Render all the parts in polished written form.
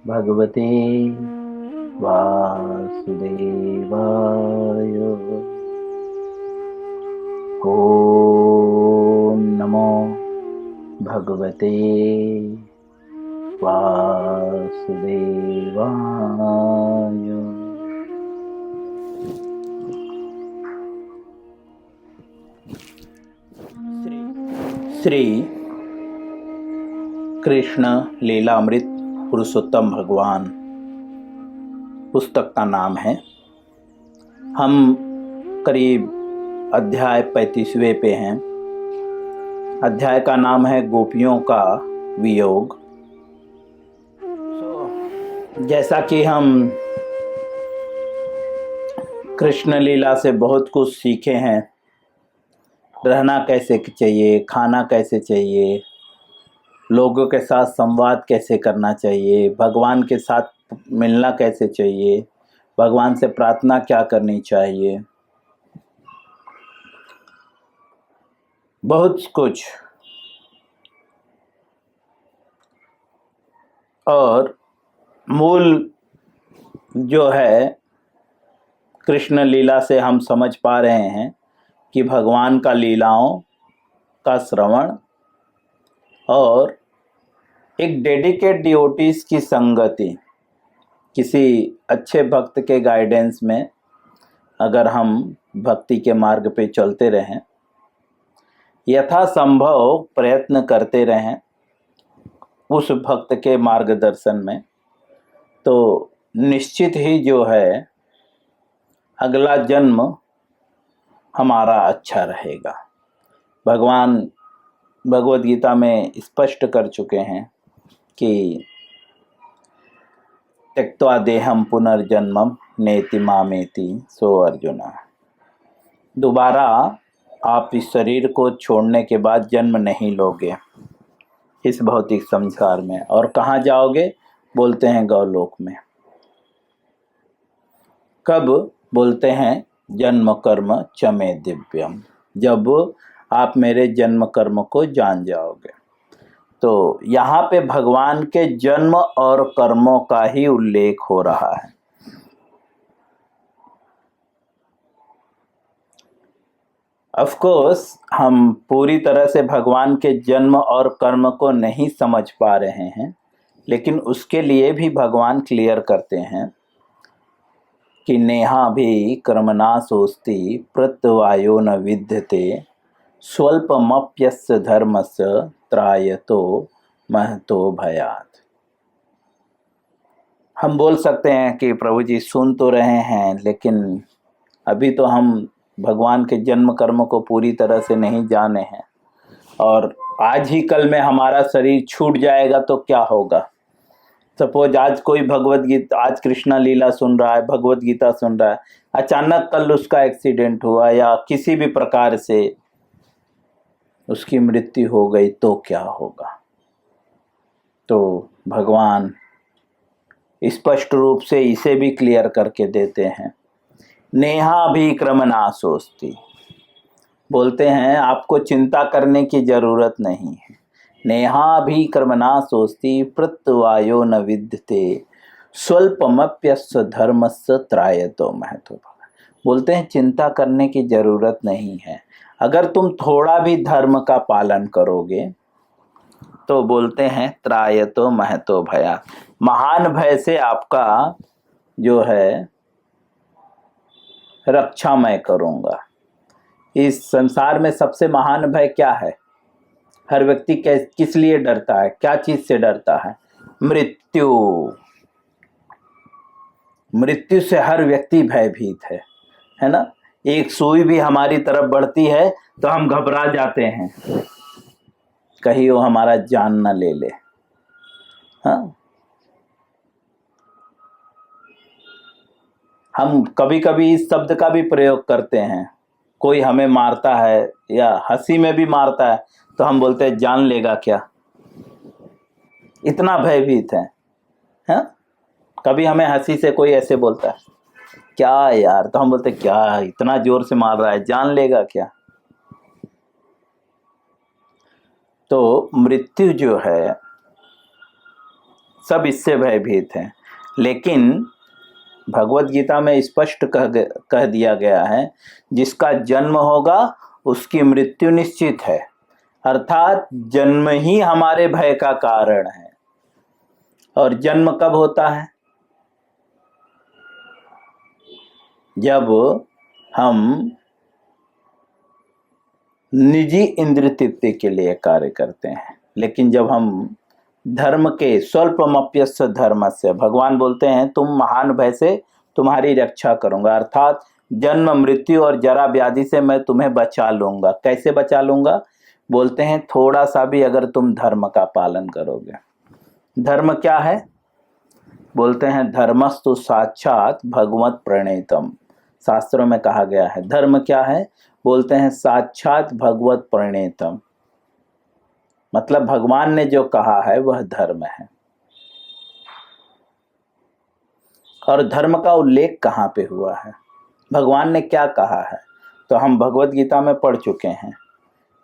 भगवते वासुदेवाय। ओम नमो भगवते वासुदेवाय। श्री कृष्ण लीलामृत पुरुषोत्तम भगवान पुस्तक का नाम है। हम करीब अध्याय 35वें पे हैं। अध्याय का नाम है गोपियों का वियोग। जैसा कि हम कृष्ण लीला से बहुत कुछ सीखे हैं, रहना कैसे चाहिए, खाना कैसे चाहिए, लोगों के साथ संवाद कैसे करना चाहिए, भगवान के साथ मिलना कैसे चाहिए, भगवान से प्रार्थना क्या करनी चाहिए, बहुत कुछ। और मूल जो है कृष्ण लीला से हम समझ पा रहे हैं कि भगवान का लीलाओं का श्रवण और एक डेडिकेट डिवोटीज की संगति, किसी अच्छे भक्त के गाइडेंस में अगर हम भक्ति के मार्ग पे चलते रहें, यथासंभव प्रयत्न करते रहें उस भक्त के मार्गदर्शन में, तो निश्चित ही जो है अगला जन्म हमारा अच्छा रहेगा। भगवान भगवद गीता में स्पष्ट कर चुके हैं कि त्यक्त्वा देहम पुनर्जन्मम नेति मामेति सो अर्जुना। दोबारा आप इस शरीर को छोड़ने के बाद जन्म नहीं लोगे इस भौतिक संसार में। और कहाँ जाओगे? बोलते हैं गौलोक में। कब? बोलते हैं जन्म कर्म चमे दिव्यम, जब आप मेरे जन्म कर्म को जान जाओगे। तो यहाँ पे भगवान के जन्म और कर्मों का ही उल्लेख हो रहा है। ऑफ कोर्स हम पूरी तरह से भगवान के जन्म और कर्म को नहीं समझ पा रहे हैं, लेकिन उसके लिए भी भगवान क्लियर करते हैं कि नेहा भी कर्मणा सोस्ति प्रत्यवायो न विद्यते स्वल्पमप्यस्य धर्मस्य त्रायतो महतो भयात्। हम बोल सकते हैं कि प्रभु जी सुन तो रहे हैं, लेकिन अभी तो हम भगवान के जन्म कर्म को पूरी तरह से नहीं जाने हैं, और आज ही कल में हमारा शरीर छूट जाएगा तो क्या होगा। सपोज आज कोई भगवत गीता, आज कृष्णा लीला सुन रहा है, भगवत गीता सुन रहा है, अचानक कल उसका एक्सीडेंट हुआ या किसी भी प्रकार से उसकी मृत्यु हो गई तो क्या होगा। तो भगवान स्पष्ट रूप से इसे भी क्लियर करके देते हैं। नेहा भी क्रमणा सोचती, बोलते हैं आपको चिंता करने की जरूरत नहीं है। नेहा भी कर्मणा सोचती प्रत्यवायो न विद्यते स्वल्पमप्यस्य धर्मस्य त्रायतो महतो। बोलते हैं चिंता करने की जरूरत नहीं है, अगर तुम थोड़ा भी धर्म का पालन करोगे तो बोलते हैं त्रायतो महतो भया, महान भय से आपका जो है रक्षा मैं करूंगा। इस संसार में सबसे महान भय क्या है? हर व्यक्ति किस लिए डरता है? क्या चीज से डरता है? मृत्यु। मृत्यु से हर व्यक्ति भयभीत है ना। एक सुई भी हमारी तरफ बढ़ती है तो हम घबरा जाते हैं, कहीं वो हमारा जान न ले ले। हाँ, हम कभी कभी इस शब्द का भी प्रयोग करते हैं। कोई हमें मारता है या हंसी में भी मारता है तो हम बोलते हैं जान लेगा क्या, इतना भयभीत है। हाँ, कभी हमें हंसी से कोई ऐसे बोलता है क्या यार, तो हम बोलते क्या इतना जोर से मार रहा है, जान लेगा क्या। तो मृत्यु जो है सब इससे भयभीत हैं। लेकिन भगवत गीता में स्पष्ट कह दिया गया है, जिसका जन्म होगा उसकी मृत्यु निश्चित है। अर्थात जन्म ही हमारे भय का कारण है। और जन्म कब होता है? जब हम निजी इंद्रिय तृप्ति के लिए कार्य करते हैं। लेकिन जब हम धर्म के स्वल्पमप्यस्य धर्मस्य, भगवान बोलते हैं तुम महान भय से तुम्हारी रक्षा करूंगा, अर्थात जन्म मृत्यु और जरा व्याधि से मैं तुम्हें बचा लूंगा। कैसे बचा लूंगा? बोलते हैं थोड़ा सा भी अगर तुम धर्म का पालन करोगे। धर्म क्या है? बोलते हैं धर्मस्तु साक्षात भगवत प्रणीतम। शास्त्रों में कहा गया है धर्म क्या है? बोलते हैं साक्षात भगवत प्रणीतम। मतलब भगवान ने जो कहा है वह धर्म है। और धर्म का उल्लेख कहाँ पे हुआ है? भगवान ने क्या कहा है? तो हम भगवत गीता में पढ़ चुके हैं।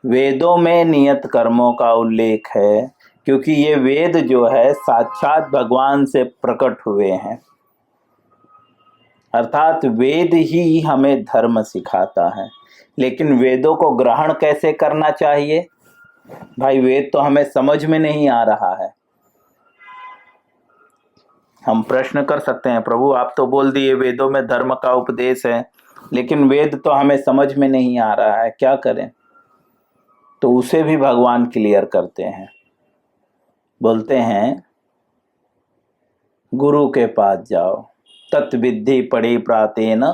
वेदों में नियत कर्मों का उल्लेख है, क्योंकि ये वेद जो है साक्षात भगवान से प्रकट हुए हैं। अर्थात वेद ही हमें धर्म सिखाता है। लेकिन वेदों को ग्रहण कैसे करना चाहिए? भाई वेद तो हमें समझ में नहीं आ रहा है। हम प्रश्न कर सकते हैं, प्रभु आप तो बोल दिए वेदों में धर्म का उपदेश है, लेकिन वेद तो हमें समझ में नहीं आ रहा है, क्या करें? तो उसे भी भगवान क्लियर करते हैं। बोलते हैं गुरु के पास जाओ, तत्विद्धि पढ़ी प्रातेन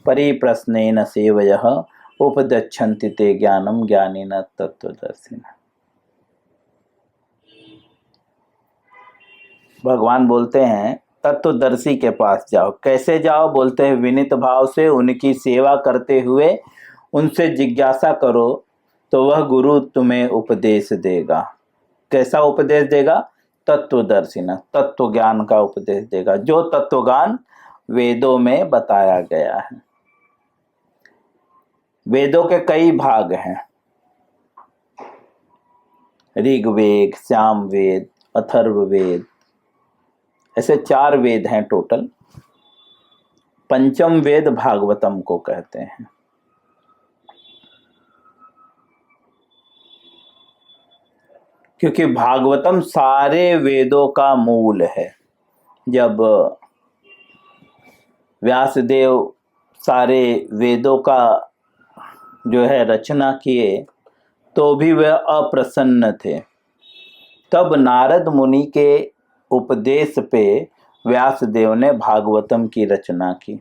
परिप्रश्नेन सेवयः उपदच्छन्ति ते ज्ञानम ज्ञानिन तत्वदर्शिन। भगवान बोलते हैं तत्वदर्शी के पास जाओ। कैसे जाओ? बोलते हैं विनीत भाव से उनकी सेवा करते हुए उनसे जिज्ञासा करो तो वह गुरु तुम्हें उपदेश देगा। कैसा उपदेश देगा? तत्वदर्शिना, तत्व ज्ञान का उपदेश देगा, जो तत्व ज्ञान वेदों में बताया गया है। वेदों के कई भाग हैं, ऋग्वेद, सामवेद, अथर्ववेद, ऐसे 4 वेद हैं टोटल। पंचम वेद भागवतम को कहते हैं। क्योंकि भागवतम सारे वेदों का मूल है। जब व्यासदेव सारे वेदों का जो है रचना किए तो भी वह अप्रसन्न थे। तब नारद मुनि के उपदेश पे व्यासदेव ने भागवतम की रचना की।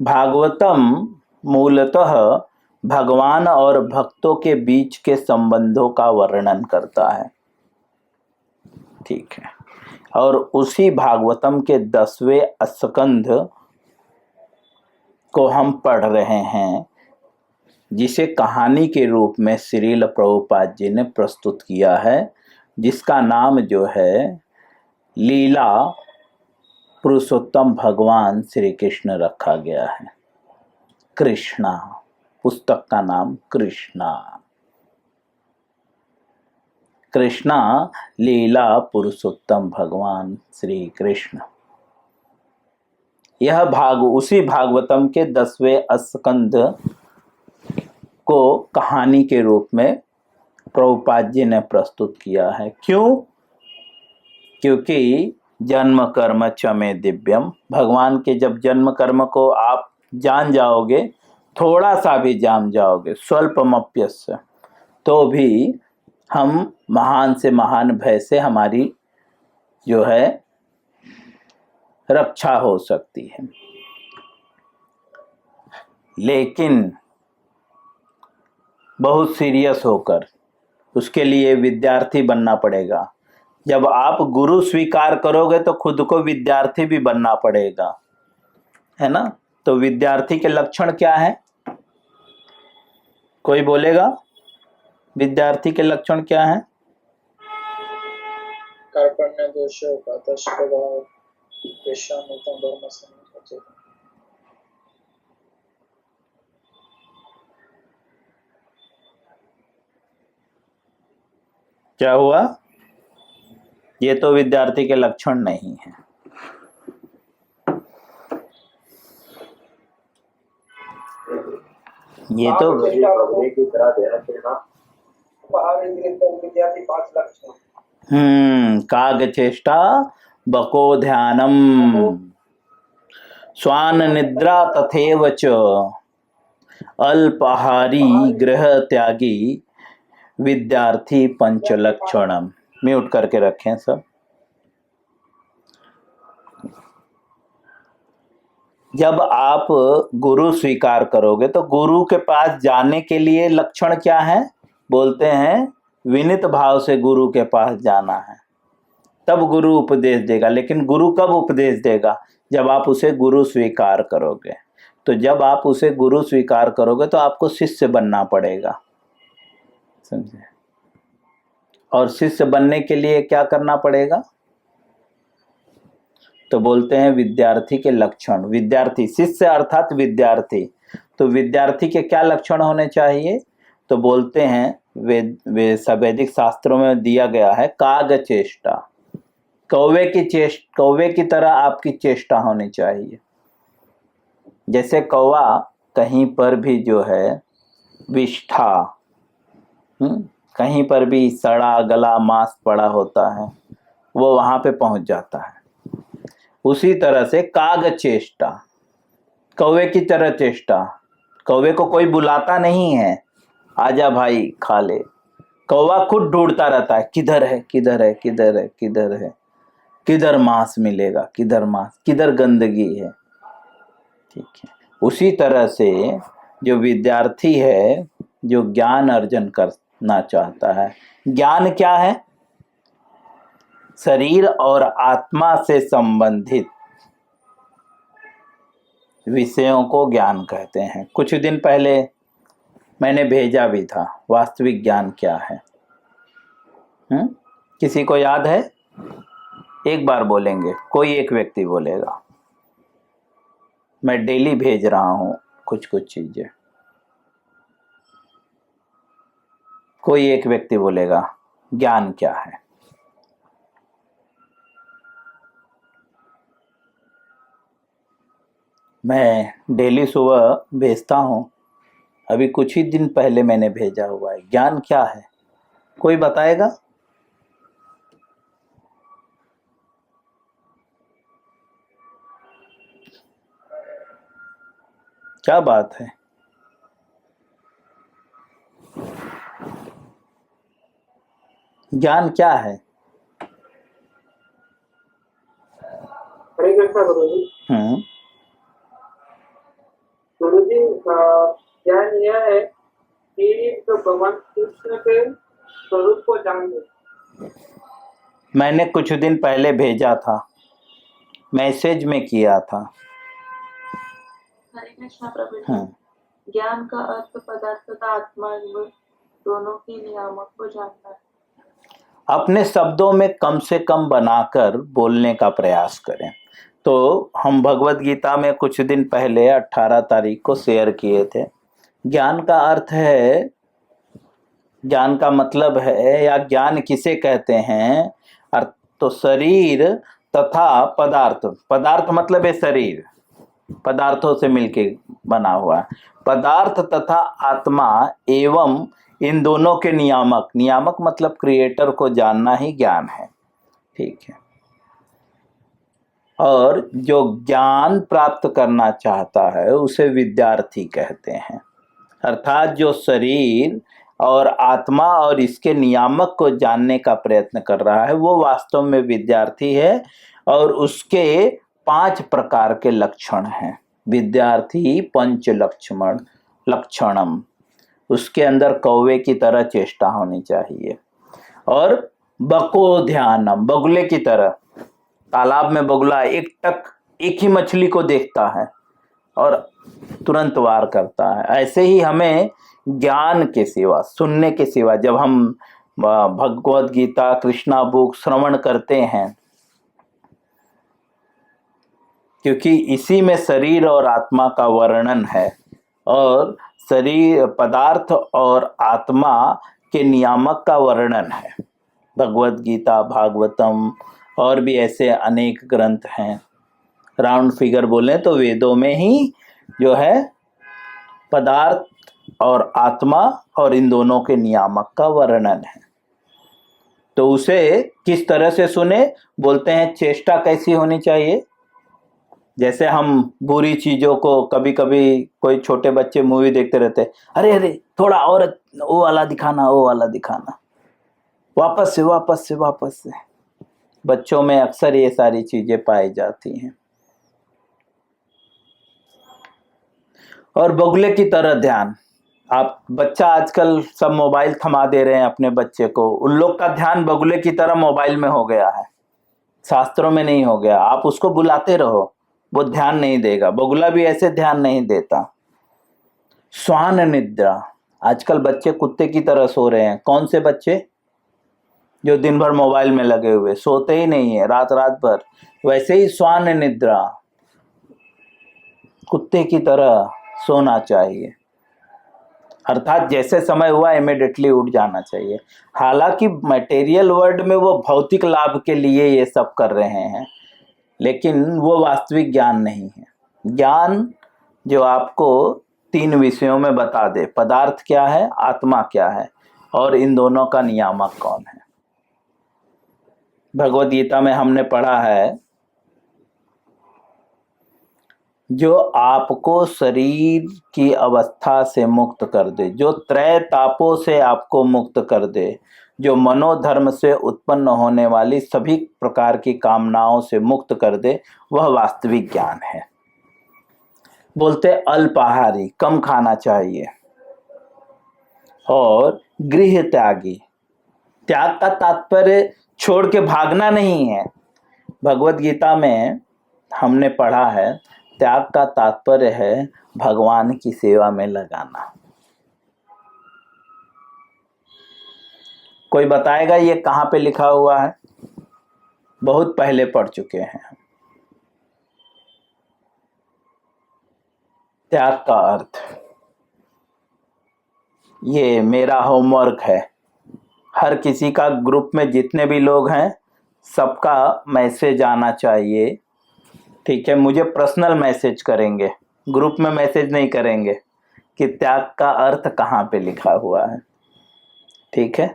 भागवतम मूलतः भगवान और भक्तों के बीच के संबंधों का वर्णन करता है। ठीक है। और उसी भागवतम के 10वें स्कंध को हम पढ़ रहे हैं, जिसे कहानी के रूप में श्रील प्रभुपाद जी ने प्रस्तुत किया है, जिसका नाम जो है लीला पुरुषोत्तम भगवान श्री कृष्ण रखा गया है। कृष्णा, पुस्तक का नाम कृष्णा। कृष्णा लीला पुरुषोत्तम भगवान श्री कृष्ण। यह भाग उसी भागवतम के 10वें स्कंद को कहानी के रूप में प्रभुपाद जी ने प्रस्तुत किया है। क्यों? क्योंकि जन्म कर्म च मे दिव्यम, भगवान के जब जन्म कर्म को आप जान जाओगे, थोड़ा सा भी जान जाओगे, स्वल्पमप्यस्य, तो भी हम महान से महान भय से हमारी जो है रक्षा हो सकती है। लेकिन बहुत सीरियस होकर उसके लिए विद्यार्थी बनना पड़ेगा। जब आप गुरु स्वीकार करोगे तो खुद को विद्यार्थी भी बनना पड़ेगा, है ना? तो विद्यार्थी के लक्षण क्या है? कोई बोलेगा विद्यार्थी के लक्षण क्या है? कार्पण्य दोष उपादेश स्वभाव विश्वामित्र धर्म संगत। क्या हुआ? ये तो विद्यार्थी के लक्षण नहीं है। ये तो विद्यार्थी 5 लक्षण। काग चेष्टा बको ध्यानम स्वान निद्रा तथेव च अल्पाहारी गृह त्यागी विद्यार्थी पंचलक्षणम। म्यूट करके रखें सब। जब आप गुरु स्वीकार करोगे तो गुरु के पास जाने के लिए लक्षण क्या है? बोलते हैं विनित भाव से गुरु के पास जाना है, तब गुरु उपदेश देगा। लेकिन गुरु कब उपदेश देगा? जब आप उसे गुरु स्वीकार करोगे। तो जब आप उसे गुरु स्वीकार करोगे तो आपको शिष्य बनना पड़ेगा, समझे? और शिष्य बनने के लिए क्या करना पड़ेगा? तो बोलते हैं विद्यार्थी के लक्षण। विद्यार्थी, शिष्य अर्थात विद्यार्थी। तो विद्यार्थी के क्या लक्षण होने चाहिए? तो बोलते हैं वैदिक शास्त्रों में दिया गया है काग चेष्टा, कौवे की तरह आपकी चेष्टा होनी चाहिए। जैसे कौवा कहीं पर भी जो है विष्ठा, कहीं पर भी सड़ा गला मांस पड़ा होता है वो वहां पे पहुंच जाता है। उसी तरह से काग चेष्टा, कौवे की तरह चेष्टा। कौवे को कोई बुलाता नहीं है आजा भाई खा ले, कौवा खुद ढूंढता रहता है किधर है किधर है किधर है किधर है, किधर मांस मिलेगा, किधर मांस, किधर गंदगी है। ठीक है। उसी तरह से जो विद्यार्थी है जो ज्ञान अर्जन करना चाहता है, ज्ञान क्या है? शरीर और आत्मा से संबंधित विषयों को ज्ञान कहते हैं। कुछ दिन पहले मैंने भेजा भी था वास्तविक ज्ञान क्या है। किसी को याद है? एक बार बोलेंगे, कोई एक व्यक्ति बोलेगा। मैं डेली भेज रहा हूं कुछ कुछ चीजें। कोई एक व्यक्ति बोलेगा ज्ञान क्या है? मैं डेली सुबह भेजता हूं, अभी कुछ ही दिन पहले मैंने भेजा हुआ है। ज्ञान क्या है? कोई बताएगा? क्या बात है? ज्ञान क्या है? हरे कृष्णा गुरुजी। गुरुजी, ज्ञान यह है कि तो भगवान कृष्ण के स्वरूप को जान ले। मैंने कुछ दिन पहले भेजा था, मैसेज में किया था। हरे कृष्णा प्रभु जी। ज्ञान का अर्थ पदार्थ तथा आत्मा दोनों के नियामक को जानना है। अपने शब्दों में कम से कम बनाकर बोलने का प्रयास करें। तो हम भगवत गीता में कुछ दिन पहले 18 तारीख को शेयर किए थे। ज्ञान का अर्थ है, ज्ञान का मतलब है, या ज्ञान किसे कहते हैं? तो शरीर तथा पदार्थ। पदार्थ मतलब है शरीर, पदार्थों से मिलके बना हुआ। पदार्थ तथा आत्मा एवं इन दोनों के नियामक, नियामक मतलब क्रिएटर को जानना ही ज्ञान है। ठीक है। और जो ज्ञान प्राप्त करना चाहता है उसे विद्यार्थी कहते हैं। अर्थात जो शरीर और आत्मा और इसके नियामक को जानने का प्रयत्न कर रहा है वो वास्तव में विद्यार्थी है। और उसके 5 प्रकार के लक्षण हैं। विद्यार्थी पंच लक्षणम। उसके अंदर कौवे की तरह चेष्टा होनी चाहिए। और बको ध्यानम, बगुले की तरह। तालाब में बगुला एक ही मछली को देखता है और तुरंत वार करता है। ऐसे ही हमें ज्ञान के सिवा, सुनने के सिवा, जब हम भगवत गीता, कृष्णा बुक श्रवण करते हैं, क्योंकि इसी में शरीर और आत्मा का वर्णन है और शरीर, पदार्थ और आत्मा के नियामक का वर्णन है। भगवत गीता, भागवतम और भी ऐसे अनेक ग्रंथ हैं। राउंड फिगर बोलें तो वेदों में ही जो है पदार्थ और आत्मा और इन दोनों के नियामक का वर्णन है। तो उसे किस तरह से सुने, बोलते हैं चेष्टा कैसी होनी चाहिए। जैसे हम बुरी चीजों को, कभी कभी कोई छोटे बच्चे मूवी देखते रहते हैं, अरे अरे थोड़ा और वो वाला दिखाना, वो वाला दिखाना, वापस से वापस से वापस से। बच्चों में अक्सर ये सारी चीजें पाई जाती हैं। और बगुले की तरह ध्यान, आप बच्चा आजकल सब मोबाइल थमा दे रहे हैं अपने बच्चे को, उन लोग का ध्यान बगुले की तरह मोबाइल में हो गया है, शास्त्रों में नहीं हो गया। आप उसको बुलाते रहो, वो ध्यान नहीं देगा। बगुला भी ऐसे ध्यान नहीं देता। श्वान निद्रा, आजकल बच्चे कुत्ते की तरह सो रहे हैं। कौन से बच्चे? जो दिन भर मोबाइल में लगे हुए, सोते ही नहीं है रात रात भर। वैसे ही श्वान निद्रा, कुत्ते की तरह सोना चाहिए, अर्थात जैसे समय हुआ इमीडिएटली उठ जाना चाहिए। हालांकि मटेरियल वर्ल्ड में वो भौतिक लाभ के लिए ये सब कर रहे हैं, लेकिन वो वास्तविक ज्ञान नहीं है। ज्ञान जो आपको 3 विषयों में बता दे, पदार्थ क्या है, आत्मा क्या है और इन दोनों का नियामक कौन है। भगवद गीता में हमने पढ़ा है, जो आपको शरीर की अवस्था से मुक्त कर दे, जो त्रय तापों से आपको मुक्त कर दे, जो मनोधर्म से उत्पन्न होने वाली सभी प्रकार की कामनाओं से मुक्त कर दे, वह वास्तविक ज्ञान है। बोलते अल्पाहारी, कम खाना चाहिए, और गृह त्यागी। त्याग का तात्पर्य छोड़ के भागना नहीं है। भगवद गीता में हमने पढ़ा है, त्याग का तात्पर्य है भगवान की सेवा में लगाना। कोई बताएगा ये कहाँ पे लिखा हुआ है? बहुत पहले पढ़ चुके हैं। त्याग का अर्थ, ये मेरा होमवर्क है, हर किसी का, ग्रुप में जितने भी लोग हैं सबका मैसेज आना चाहिए। ठीक है, मुझे पर्सनल मैसेज करेंगे, ग्रुप में मैसेज नहीं करेंगे कि त्याग का अर्थ कहाँ पे लिखा हुआ है। ठीक है,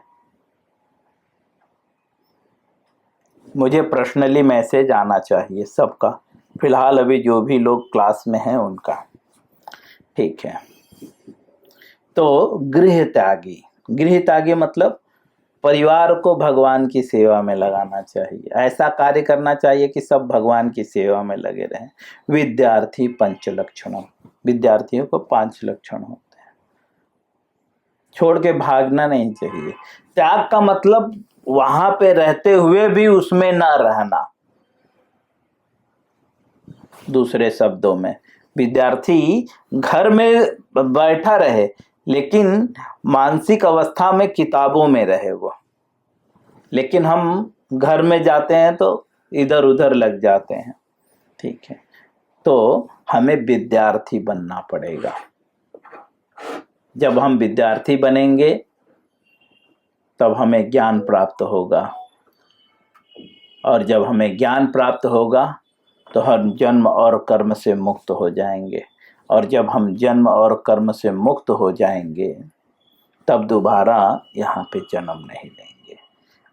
मुझे पर्सनली मैसेज आना चाहिए सबका, फिलहाल अभी जो भी लोग क्लास में हैं उनका। ठीक है, तो गृह त्यागी, गृह त्यागी मतलब परिवार को भगवान की सेवा में लगाना चाहिए, ऐसा कार्य करना चाहिए कि सब भगवान की सेवा में लगे रहें। विद्यार्थी 5 लक्षणों, विद्यार्थियों को 5 लक्षण होते हैं, छोड़ के भागना नहीं चाहिए। त्याग का मतलब वहां पे रहते हुए भी उसमें न रहना। दूसरे शब्दों में, विद्यार्थी घर में बैठा रहे लेकिन मानसिक अवस्था में किताबों में रहे वो, लेकिन हम घर में जाते हैं तो इधर उधर लग जाते हैं। ठीक है, तो हमें विद्यार्थी बनना पड़ेगा। जब हम विद्यार्थी बनेंगे तब हमें ज्ञान प्राप्त होगा, और जब हमें ज्ञान प्राप्त होगा तो हम जन्म और कर्म से मुक्त हो जाएंगे, और जब हम जन्म और कर्म से मुक्त हो जाएंगे तब दोबारा यहाँ पे जन्म नहीं लेंगे।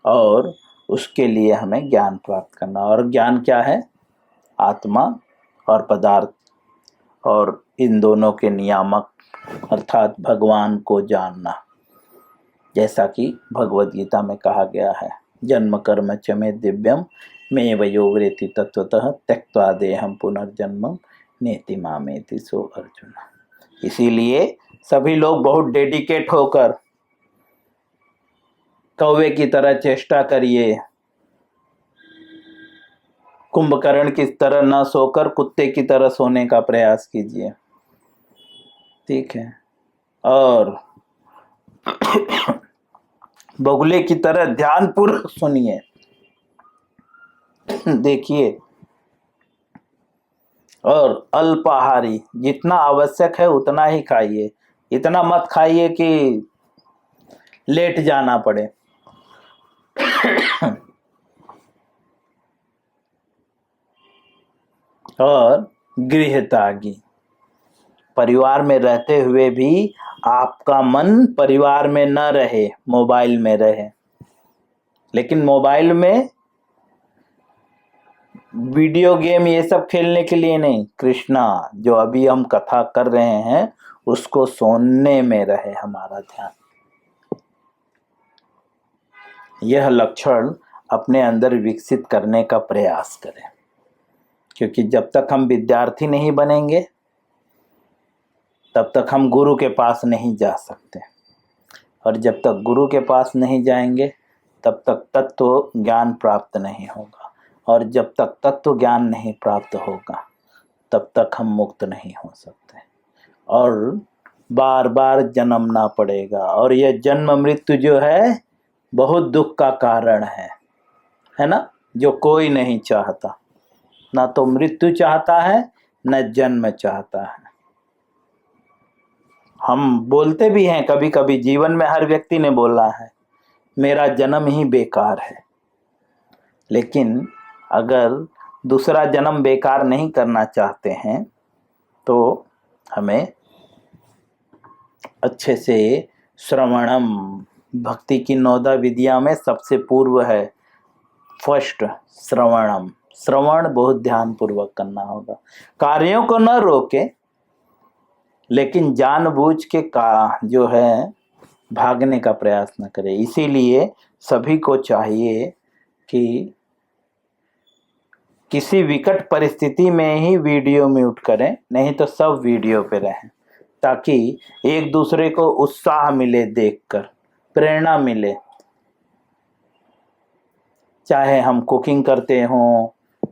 और उसके लिए हमें ज्ञान प्राप्त करना, और ज्ञान क्या है? आत्मा और पदार्थ और इन दोनों के नियामक अर्थात भगवान को जानना, जैसा कि भगवद गीता में कहा गया है, जन्म कर्म च मे दिव्यम मे वयोवृत्ति तत्वतः त्यक्त्वा देहम पुनर्जन्मम नेति मामेति सो अर्जुन। इसीलिए सभी लोग बहुत डेडिकेट होकर कौवे की तरह चेष्टा करिए, कुंभकर्ण की तरह न सोकर कुत्ते की तरह सोने का प्रयास कीजिए। ठीक है, और बगुले की तरह ध्यानपूर्वक सुनिए, देखिए। और अल्पाहारी, जितना आवश्यक है उतना ही खाइए, इतना मत खाइए कि लेट जाना पड़े। और गृह त्यागी, परिवार में रहते हुए भी आपका मन परिवार में न रहे, मोबाइल में रहे। लेकिन मोबाइल में वीडियो गेम ये सब खेलने के लिए नहीं, कृष्णा जो अभी हम कथा कर रहे हैं उसको सुनने में रहे हमारा ध्यान। यह लक्षण अपने अंदर विकसित करने का प्रयास करें, क्योंकि जब तक हम विद्यार्थी नहीं बनेंगे तब तक हम गुरु के पास नहीं जा सकते, और जब तक गुरु के पास नहीं जाएंगे तब तक तत्व ज्ञान प्राप्त नहीं होगा, और जब तक तत्व ज्ञान नहीं प्राप्त होगा तब तक हम मुक्त नहीं हो सकते, और बार बार जन्मना पड़ेगा। और यह जन्म मृत्यु जो है बहुत दुख का कारण है ना, जो कोई नहीं चाहता, ना तो मृत्यु चाहता है न जन्म चाहता है। हम बोलते भी हैं कभी कभी, जीवन में हर व्यक्ति ने बोला है मेरा जन्म ही बेकार है, लेकिन अगर दूसरा जन्म बेकार नहीं करना चाहते हैं तो हमें अच्छे से श्रवणम, भक्ति की 9 विधियां में सबसे पूर्व है फर्स्ट श्रवणम। श्रवण बहुत ध्यान पूर्वक करना होगा, कार्यों को न रोके, लेकिन जानबूझ के का जो है भागने का प्रयास न करें। इसीलिए सभी को चाहिए कि किसी विकट परिस्थिति में ही वीडियो म्यूट करें, नहीं तो सब वीडियो पे रहें, ताकि एक दूसरे को उत्साह मिले, देखकर प्रेरणा मिले। चाहे हम कुकिंग करते हों,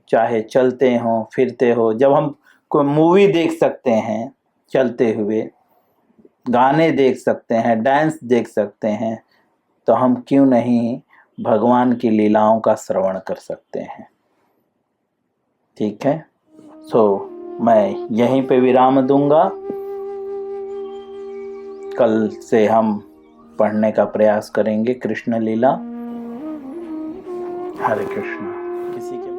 चाहे चलते हों फिरते हो, जब हम कोई मूवी देख सकते हैं चलते हुए, गाने देख सकते हैं, डांस देख सकते हैं, तो हम क्यों नहीं भगवान की लीलाओं का श्रवण कर सकते हैं। ठीक है, मैं यहीं पे विराम दूंगा। कल से हम पढ़ने का प्रयास करेंगे कृष्ण लीला। हरे कृष्ण। किसी के